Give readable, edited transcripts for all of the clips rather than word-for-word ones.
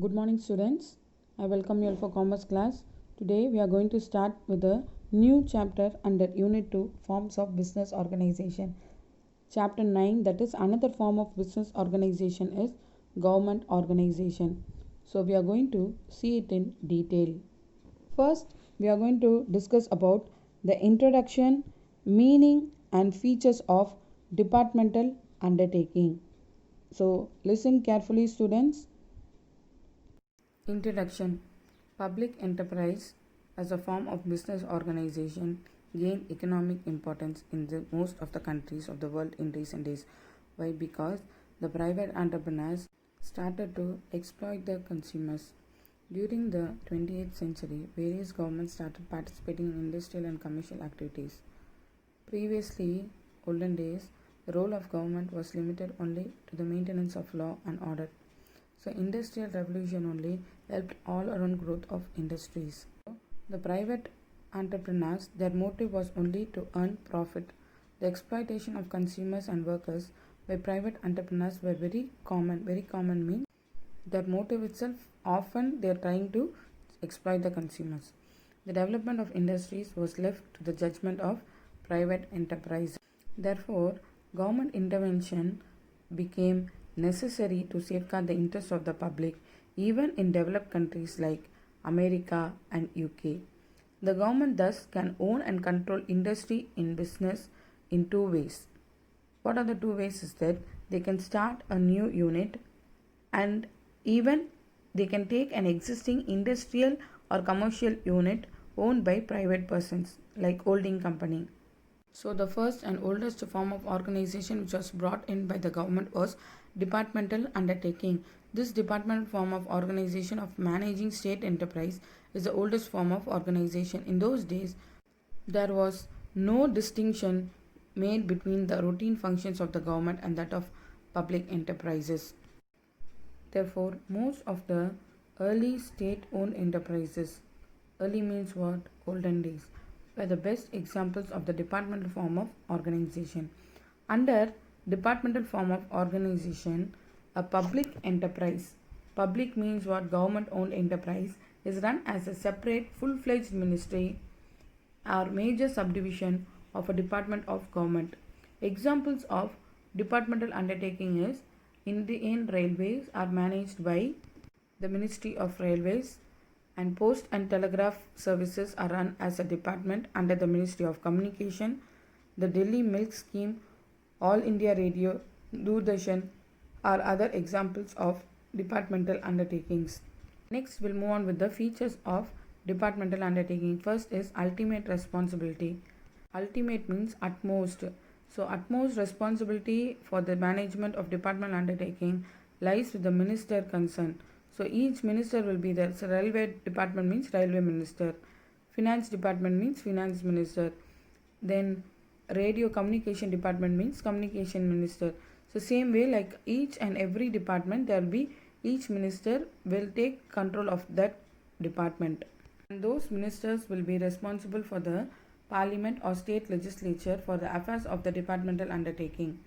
Good morning, students. I welcome you all for commerce class. Today we are going to start with a new chapter under Unit 2 Forms of Business Organization. Chapter 9, that is another form of business organization, is government organization. So we are going to see it in detail. First, we are going to discuss about the introduction, meaning and features of departmental undertaking. So listen carefully, students. Introduction. Public enterprise as a form of business organization gained economic importance in most of the countries of the world in recent days. Why? Because the private entrepreneurs started to exploit the consumers. During the 28th century, various governments started participating in industrial and commercial activities. Previously, olden days, the role of government was limited only to the maintenance of law and order. So industrial revolution only helped all around growth of industries. The private entrepreneurs, their motive was only to earn profit. The exploitation of consumers and workers by private entrepreneurs were very common. Very common means their motive itself often they are trying to exploit the consumers. The development of industries was left to the judgment of private enterprise. Therefore, government intervention became necessary to safeguard the interests of the public, even in developed countries like America and UK. The government thus can own and control industry in business in two ways. What are the two ways? Is that they can start a new unit, and even they can take an existing industrial or commercial unit owned by private persons like holding company. So the first and oldest form of organization which was brought in by the government was departmental undertaking. This departmental form of organization of managing state enterprise is the oldest form of organization. In those days, there was no distinction made between the routine functions of the government and that of public enterprises. Therefore, most of the early state-owned enterprises, early means what? Olden days, were the best examples of the departmental form of organization. Under departmental form of organization, a public enterprise, public means what? Government owned enterprise, is run as a separate full-fledged ministry or major subdivision of a department of government. Examples of departmental undertaking is Indian Railways are managed by the Ministry of Railways, and Post and Telegraph Services are run as a department under the Ministry of Communication. The Delhi Milk Scheme, All India Radio, Doordarshan are other examples of departmental undertakings. Next, we'll move on with the features of departmental undertaking. First is ultimate responsibility. Ultimate means utmost. So, utmost responsibility for the management of departmental undertaking lies with the minister concerned. So each minister will be there. So railway department means railway minister. Finance department means finance minister. Then radio communication department means communication minister. So same way, like each and every department, there will be each minister will take control of that department. And those ministers will be responsible for the parliament or state legislature for the affairs of the departmental undertaking.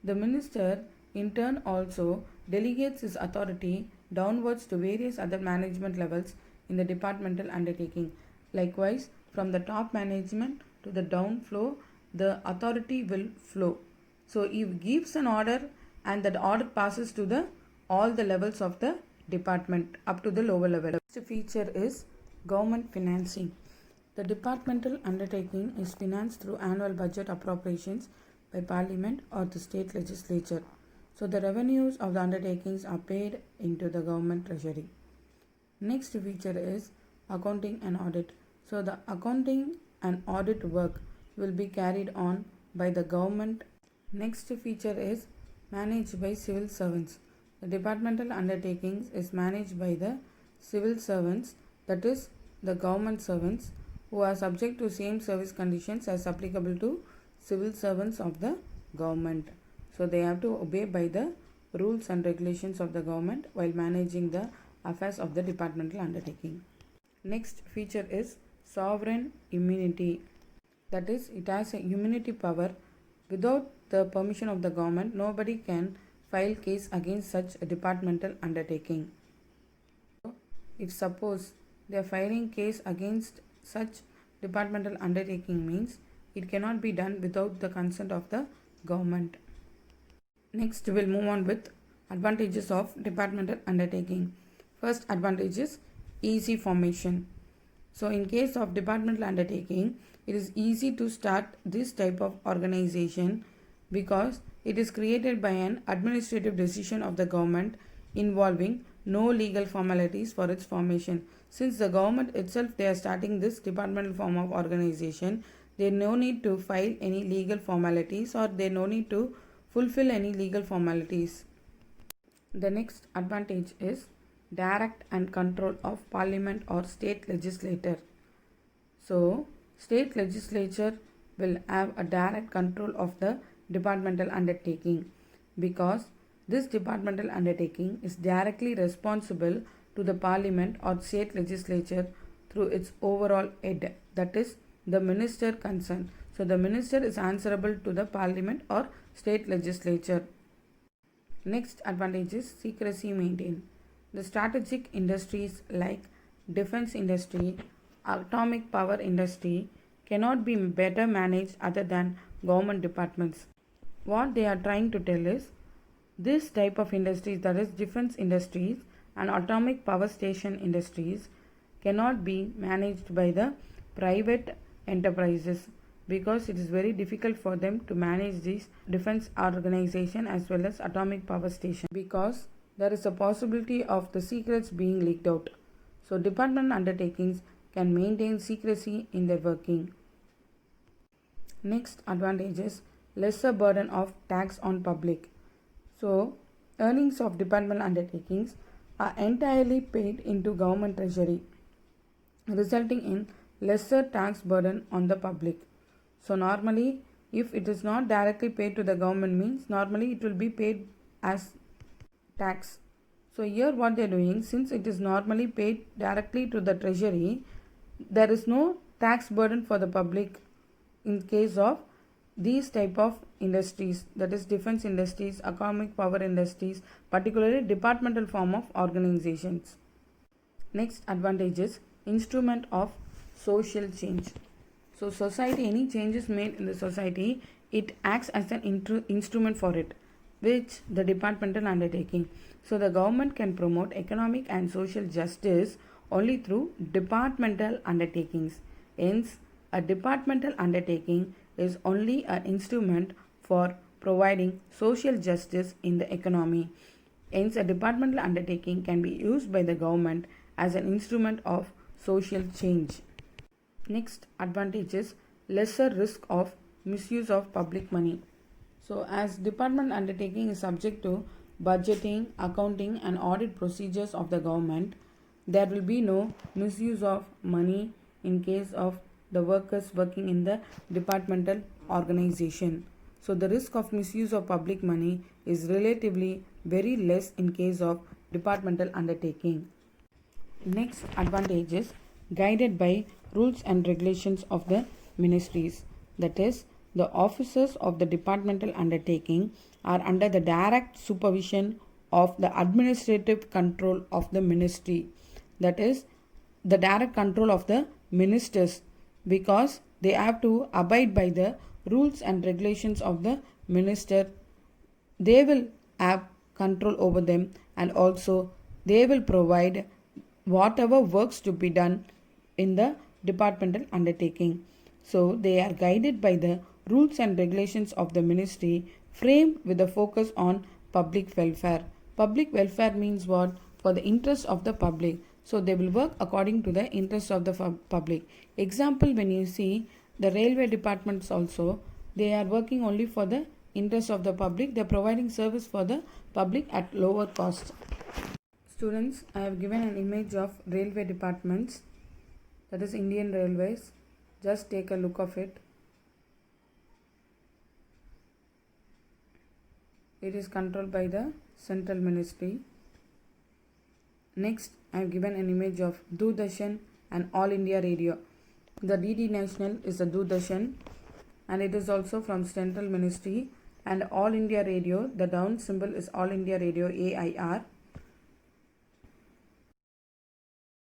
The minister in turn also delegates his authority downwards to various other management levels in the departmental undertaking. Likewise, from the top management to the down flow, the authority will flow. So he gives an order, and that order passes to the all the levels of the department up to the lower level. Next feature is government financing. The departmental undertaking is financed through annual budget appropriations by parliament or the state legislature. So the revenues of the undertakings are paid into the government treasury. Next feature is accounting and audit. So the accounting and audit work will be carried on by the government. Next feature is managed by civil servants. The departmental undertakings is managed by the civil servants, that is the government servants, who are subject to same service conditions as applicable to civil servants of the government. So they have to obey by the rules and regulations of the government while managing the affairs of the departmental undertaking. Next feature is sovereign immunity. That is, it has a immunity power. Without the permission of the government, nobody can file case against such a departmental undertaking. If suppose they are filing case against such departmental undertaking means it cannot be done without the consent of the government. Next, we'll move on with advantages of departmental undertaking. First advantage is easy formation. So in case of departmental undertaking, it is easy to start this type of organization because it is created by an administrative decision of the government involving no legal formalities for its formation. Since the government itself they are starting this departmental form of organization, they no need to file any legal formalities or they no need to fulfill any legal formalities. The next advantage is direct and control of parliament or state legislature. So, state legislature will have a direct control of the departmental undertaking because this departmental undertaking is directly responsible to the parliament or state legislature through its overall head, that is the minister concerned. So, the minister is answerable to the parliament or state legislature. Next advantage is secrecy maintained. The strategic industries like defense industry, atomic power industry cannot be better managed other than government departments. What they are trying to tell is this type of industries, that is defense industries and atomic power station industries, cannot be managed by the private enterprises because it is very difficult for them to manage this defense organization as well as atomic power station because there is a possibility of the secrets being leaked out. So department undertakings can maintain secrecy in their working. Next advantage is lesser burden of tax on public. So earnings of departmental undertakings are entirely paid into government treasury, resulting in lesser tax burden on the public. So normally if it is not directly paid to the government means normally it will be paid as tax. So here what they are doing, since it is normally paid directly to the treasury, there is no tax burden for the public in case of these type of industries, that is defense industries, atomic power industries, particularly departmental form of organizations. Next advantage is instrument of social change. So society, any changes made in the society, it acts as an instrument for it, which the departmental undertaking. So the government can promote economic and social justice only through departmental undertakings. Hence, a departmental undertaking is only an instrument for providing social justice in the economy. Hence, a departmental undertaking can be used by the government as an instrument of social change. Next advantage is lesser risk of misuse of public money. So as department undertaking is subject to budgeting, accounting and audit procedures of the government, there will be no misuse of money in case of the workers working in the departmental organization. So the risk of misuse of public money is relatively very less in case of departmental undertaking. Next advantage is guided by rules and regulations of the ministries. That is, the officers of the departmental undertaking are under the direct supervision of the administrative control of the ministry. That is, the direct control of the ministers because they have to abide by the rules and regulations of the minister. They will have control over them and also they will provide whatever works to be done in the departmental undertaking. So they are guided by the rules and regulations of the ministry framed with a focus on public welfare. Public welfare means what? For the interest of the public. So they will work according to the interest of the public. Example, when you see the railway departments also, they are working only for the interest of the public. They are providing service for the public at lower cost. Students, I have given an image of railway departments, that is Indian Railways. Just take a look of it. It is controlled by the central ministry. Next, I have given an image of Doordarshan and All India Radio. The DD National is the Doordarshan and it is also from central ministry, and All India Radio, the down symbol is All India Radio AIR.